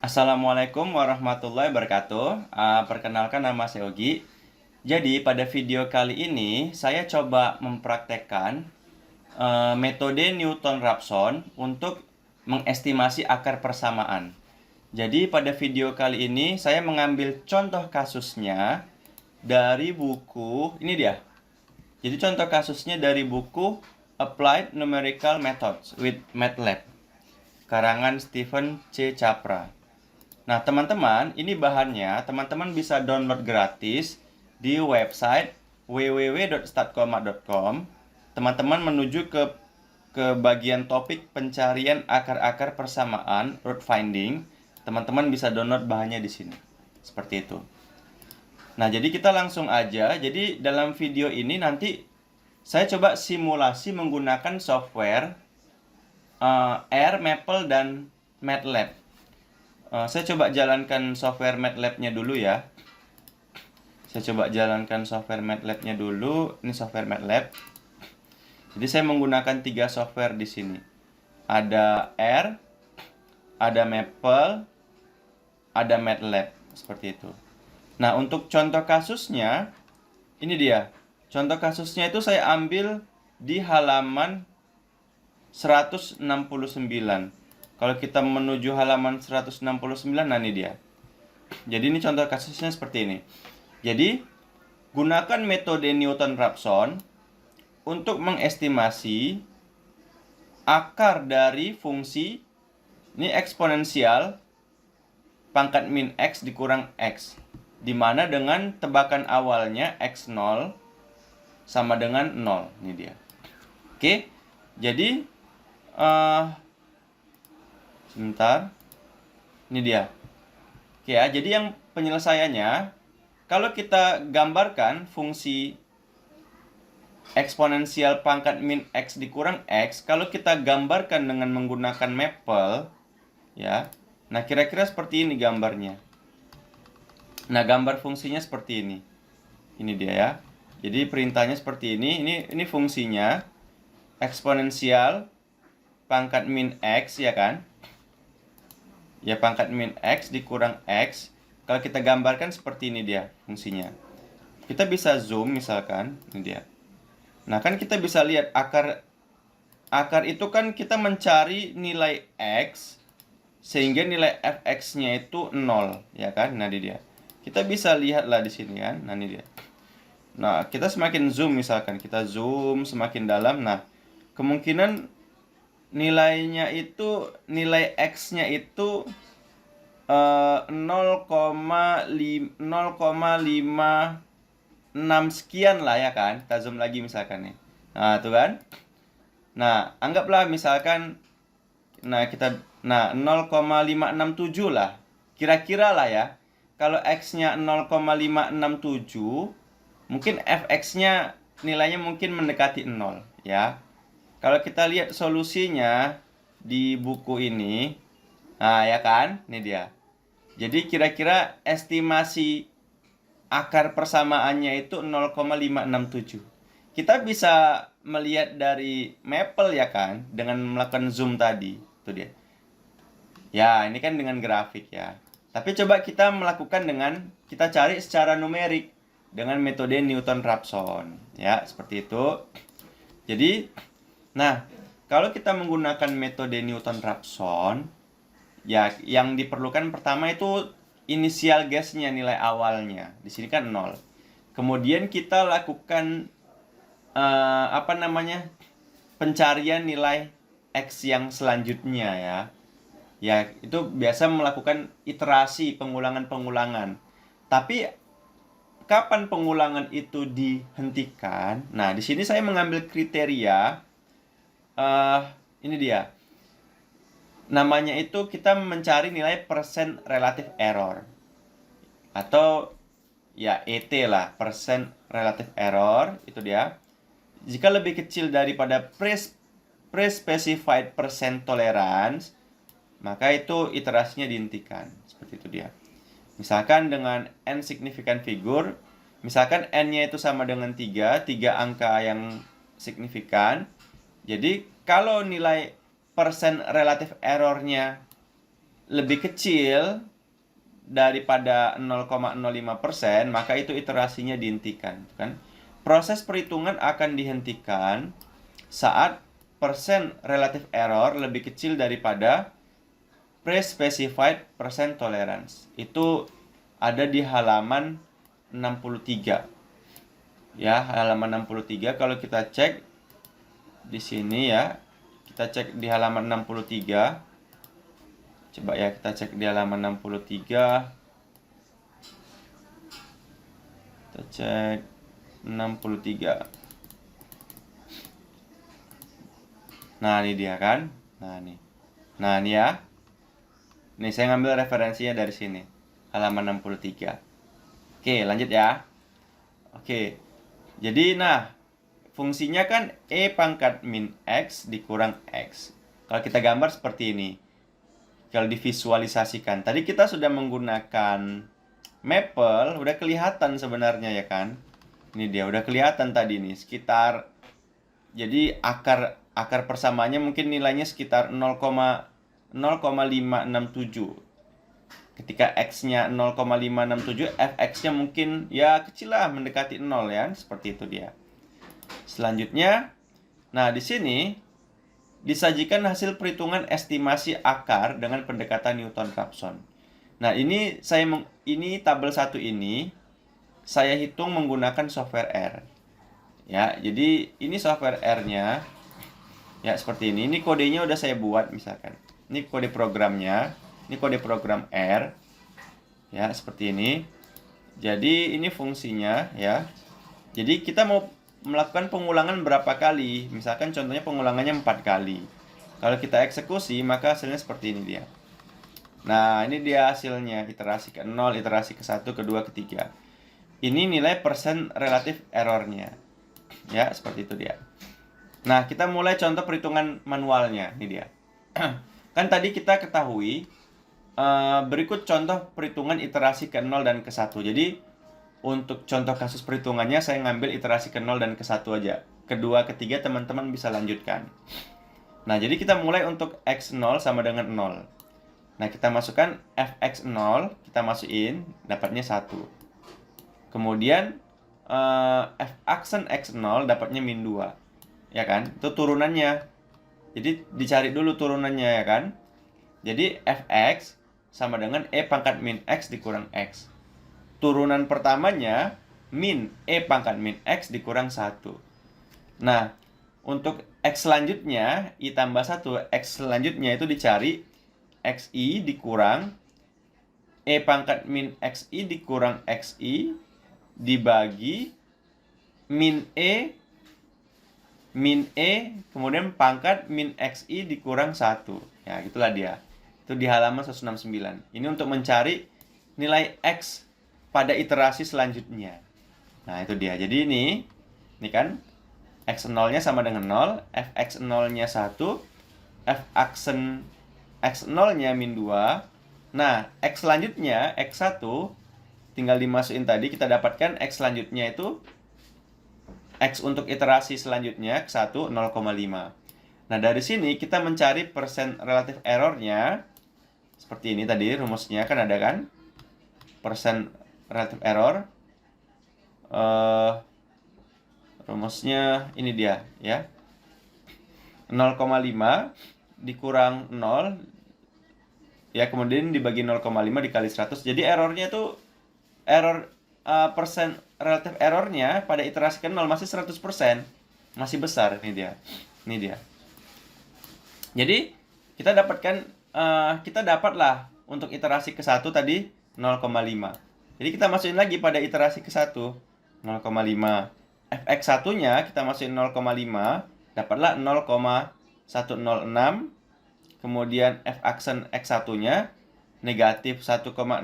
Assalamualaikum warahmatullahi wabarakatuh. Perkenalkan nama saya Ogi. Jadi pada video kali ini saya coba mempraktekkan metode Newton-Raphson untuk mengestimasi akar persamaan. Jadi pada video kali ini saya mengambil contoh kasusnya dari buku ini dia. Jadi contoh kasusnya dari buku Applied Numerical Methods with MATLAB, karangan Stephen C. Capra. Nah, teman-teman, ini bahannya teman-teman bisa download gratis di website www.statcoma.com. Teman-teman menuju ke bagian topik pencarian akar-akar persamaan, root finding. Teman-teman bisa download bahannya di sini. Seperti itu. Nah, jadi kita langsung aja. Jadi dalam video ini nanti saya coba simulasi menggunakan software R, Maple, dan MATLAB. Saya coba jalankan software MATLAB-nya dulu ya. Saya coba jalankan software MATLAB-nya dulu. Ini software MATLAB. Jadi saya menggunakan 3 software di sini. Ada R, ada Maple, ada MATLAB. Seperti itu. Nah, untuk contoh kasusnya, ini dia. Contoh kasusnya itu saya ambil di halaman 169. Kalau kita menuju halaman 169, nah ini dia. Jadi ini contoh kasusnya seperti ini. Jadi, gunakan metode Newton-Raphson untuk mengestimasi akar dari fungsi ini eksponensial pangkat min X dikurang X, di mana dengan tebakan awalnya X0 sama dengan 0. Ini dia. Oke, jadi sebentar. Ini dia. Oke ya, jadi yang penyelesaiannya, kalau kita gambarkan fungsi eksponensial pangkat min X dikurang X, kalau kita gambarkan dengan menggunakan Maple, ya. Nah, kira-kira seperti ini gambarnya. Nah, gambar fungsinya seperti ini. Ini dia ya. Jadi perintahnya seperti ini. Ini fungsinya eksponensial pangkat min X, ya kan? Ya, pangkat min X dikurang X. Kalau kita gambarkan seperti ini dia fungsinya. Kita bisa zoom misalkan, ini dia. Nah, kan kita bisa lihat akar itu kan kita mencari nilai X sehingga nilai fx-nya itu 0, ya kan? Nah, ini dia. Kita bisa lihatlah di sini kan. Nah, ini dia. Nah, kita semakin zoom misalkan, kita zoom semakin dalam. Nah, kemungkinan nilainya itu, nilai X-nya itu 0,56 sekian lah, ya kan? Kita zoom lagi misalkan nih. Nah, tuh kan? Nah, anggaplah misalkan 0,567 lah. Kira-kira lah ya. Kalau X-nya 0,567, mungkin fx-nya nilainya mungkin mendekati 0, ya. Kalau kita lihat solusinya di buku ini, nah ya kan, ini dia. Jadi kira-kira estimasi akar persamaannya itu 0,567. Kita bisa melihat dari Maple, ya kan, dengan melakukan zoom tadi. Itu dia. Ya, ini kan dengan grafik ya. Tapi coba kita melakukan kita cari secara numerik dengan metode Newton-Raphson, ya, seperti itu. Jadi, nah, kalau kita menggunakan metode Newton-Raphson, ya, yang diperlukan pertama itu inisial guess-nya, nilai awalnya. Di sini kan 0. Kemudian kita lakukan pencarian nilai X yang selanjutnya, ya. Ya, itu biasa melakukan iterasi, pengulangan-pengulangan. Tapi kapan pengulangan itu dihentikan? Nah, di sini saya mengambil kriteria. Ini dia. Namanya itu kita mencari nilai persen relative error. Atau ya ET lah, persen relative error. Itu dia. Jika lebih kecil daripada pre-specified percent tolerance, maka itu iterasinya dihentikan. Seperti itu dia. Misalkan dengan n signifikan figur, misalkan n-nya itu sama dengan 3 angka yang signifikan. Jadi kalau nilai persen relative errornya lebih kecil daripada 0,05%, maka itu iterasinya dihentikan, kan? Proses perhitungan akan dihentikan saat persen relative error lebih kecil daripada pre-specified percent tolerance. Itu ada di halaman 63. Ya, halaman 63 kalau kita cek di sini ya. Kita cek di halaman 63. Coba ya kita cek di halaman 63. Kita cek 63. Nah, ini dia kan. Nah, ini ya. Nih, saya ngambil referensinya dari sini. Halaman 63. Oke, lanjut ya. Oke. Jadi, fungsinya kan E pangkat min X dikurang X. Kalau kita gambar seperti ini. Kalau divisualisasikan. Tadi kita sudah menggunakan Maple, udah kelihatan sebenarnya ya kan. Ini dia, udah kelihatan tadi nih. Sekitar, jadi akar persamaannya mungkin nilainya sekitar 0,567. Ketika X-nya 0,567, Fx-nya mungkin ya kecil lah, mendekati 0 ya. Seperti itu dia. Selanjutnya, di sini disajikan hasil perhitungan estimasi akar dengan pendekatan Newton-Raphson. Nah, ini tabel 1 ini saya hitung menggunakan software R. Ya, jadi ini software R-nya. Ya, seperti ini. Ini kodenya udah saya buat misalkan. Ini kode programnya. Ini kode program R. Ya, seperti ini. Jadi, ini fungsinya ya. Jadi, kita mau melakukan pengulangan berapa kali? Misalkan contohnya pengulangannya 4 kali. Kalau kita eksekusi, maka hasilnya seperti ini dia. Nah, ini dia hasilnya. Iterasi ke 0, iterasi ke 1, kedua, ketiga. Ini nilai persen relatif errornya. Ya, seperti itu dia. Nah, kita mulai contoh perhitungan manualnya. Ini dia. Kan tadi kita ketahui, berikut contoh perhitungan iterasi ke 0 dan ke 1. Jadi, untuk contoh kasus perhitungannya, saya ngambil iterasi ke 0 dan ke 1 aja. Kedua, ketiga, teman-teman bisa lanjutkan. Nah, jadi kita mulai untuk X0 sama dengan 0. Nah, kita masukkan Fx0, kita masukin, dapatnya 1. Kemudian, F aksen X0 dapatnya min 2. Ya kan? Itu turunannya. Jadi, dicari dulu turunannya ya kan? Jadi, Fx sama dengan E pangkat min X dikurang X. Turunan pertamanya min E pangkat min X dikurang 1. Nah, untuk X selanjutnya, I tambah 1, X selanjutnya itu dicari XI dikurang E pangkat min XI dikurang XI dibagi min E kemudian pangkat min XI dikurang 1. Ya, gitulah dia. Itu di halaman 169. Ini untuk mencari nilai X pada iterasi selanjutnya. Nah, itu dia. Jadi ini kan X0-nya sama dengan 0, Fx0-nya 1, F aksen X0-nya min 2. Nah, X selanjutnya, X1, tinggal dimasukin tadi, kita dapatkan X selanjutnya itu, X untuk iterasi selanjutnya, X1, 0,5. Nah, dari sini kita mencari persen relatif errornya, seperti ini tadi, rumusnya kan ada kan? Persen relative error, rumusnya ini dia ya, 0,5 dikurang 0 ya, kemudian dibagi 0,5 dikali 100. Jadi errornya itu persen relative errornya pada iterasi ke 0 masih 100%, masih besar. Ini dia. Jadi kita dapatlah untuk iterasi ke 1 tadi 0,5. Jadi kita masukin lagi pada iterasi ke 1, 0,5. Fx1-nya kita masukin 0,5, dapatlah 0,106. Kemudian F aksen X1-nya negatif 1,606.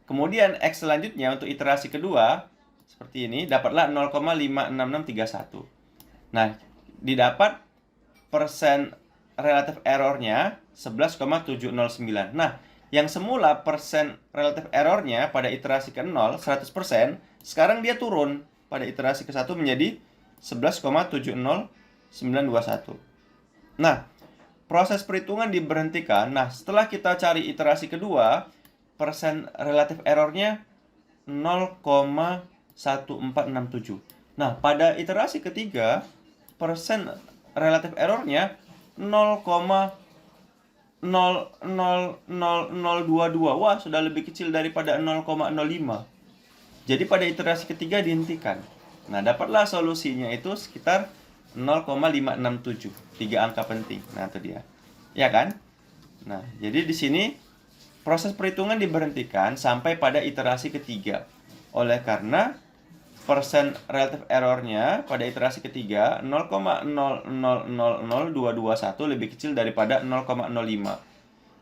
Kemudian X selanjutnya untuk iterasi kedua, seperti ini, dapatlah 0,56631. Nah, didapat persen relative errornya 11,709. Nah, yang semula persen relative errornya pada iterasi ke 0, 100%, sekarang dia turun pada iterasi ke 1 menjadi 11,70921. Nah, proses perhitungan diberhentikan. Nah, setelah kita cari iterasi kedua, persen relatif errornya 0,1467. Nah, pada iterasi ketiga, persen relatif errornya 0,000022. Wah, sudah lebih kecil daripada 0,05. Jadi pada iterasi ketiga dihentikan. Nah, dapatlah solusinya itu sekitar 0,567. 3 angka penting. Nah, itu dia. Ya kan? Nah, jadi di sini proses perhitungan diberhentikan sampai pada iterasi ketiga. Oleh karena persen relatif errornya pada iterasi ketiga 0,000221 lebih kecil daripada 0,05.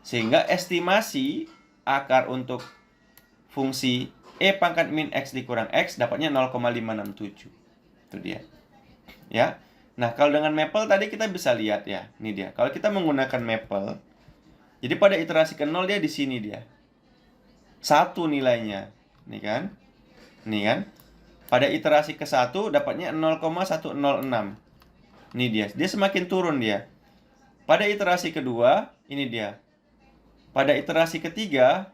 Sehingga estimasi akar untuk fungsi E pangkat min X dikurang X dapatnya 0,567. Itu dia. Ya. Nah, kalau dengan Maple tadi kita bisa lihat ya. Ini dia. Kalau kita menggunakan Maple, jadi pada iterasi ke-0 dia di sini dia. 1 nilainya. Nih kan? Nih kan? Pada iterasi ke-1 dapatnya 0,106. Ini dia. Dia semakin turun dia. Pada iterasi kedua, ini dia. Pada iterasi ketiga,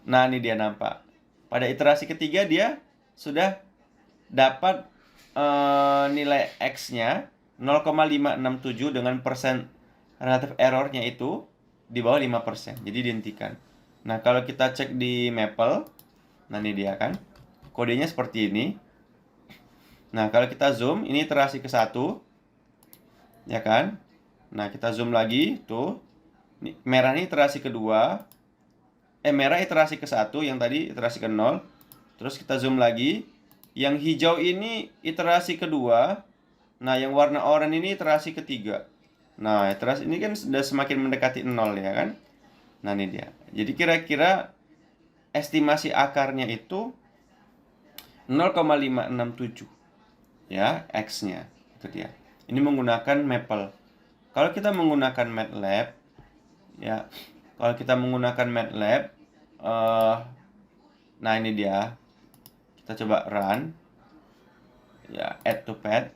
nah ini dia nampak. Pada iterasi ketiga dia sudah dapat nilai X-nya 0,567 dengan persen relatif errornya itu di bawah 5%. Jadi dihentikan. Nah, kalau kita cek di Maple, nah ini dia kan. Kodenya seperti ini. Nah, kalau kita zoom, ini iterasi ke-1. Ya kan? Nah, kita zoom lagi, tuh. Ini, merah ini iterasi kedua. Merah iterasi ke-1, yang tadi iterasi ke-0. Terus kita zoom lagi. Yang hijau ini iterasi kedua. Nah, yang warna oranye ini iterasi ketiga. Nah, iterasi ini kan sudah semakin mendekati 0 ya kan. Nah, ini dia. Jadi kira-kira estimasi akarnya itu 0,567. Ya, X-nya. Itu dia. Ini menggunakan Maple. Kalau kita menggunakan MATLAB, ya, kalau kita menggunakan MATLAB, nah ini dia. Kita coba run. Ya, add to pad.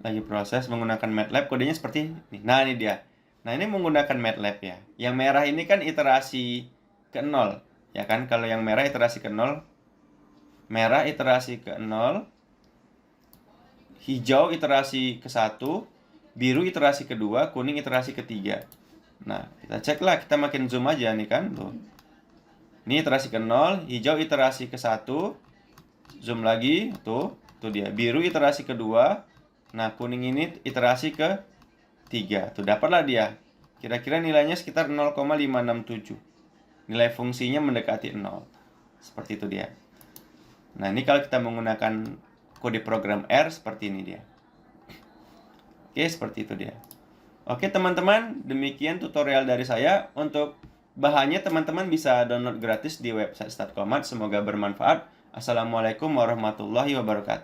Lagi proses menggunakan MATLAB, kodenya seperti ini. Nah, ini dia. Nah, ini menggunakan MATLAB ya. Yang merah ini kan iterasi ke-0, ya kan? Kalau yang merah iterasi ke-0, merah iterasi ke-0, hijau iterasi ke-1, biru iterasi kedua, kuning iterasi ketiga. Nah, kita cek lah, kita makin zoom aja nih kan, tuh. Ini iterasi ke-0, hijau iterasi ke-1, zoom lagi, tuh dia. Biru iterasi kedua, nah kuning ini iterasi ke-3. Tuh, dapatlah dia. Kira-kira nilainya sekitar 0,567. Nilai fungsinya mendekati 0. Seperti itu dia. Nah, ini kalau kita menggunakan kode program R, seperti ini dia. Oke, seperti itu dia. Oke teman-teman, demikian tutorial dari saya. Untuk bahannya teman-teman bisa download gratis di website Statcomat. Semoga bermanfaat. Assalamualaikum warahmatullahi wabarakatuh.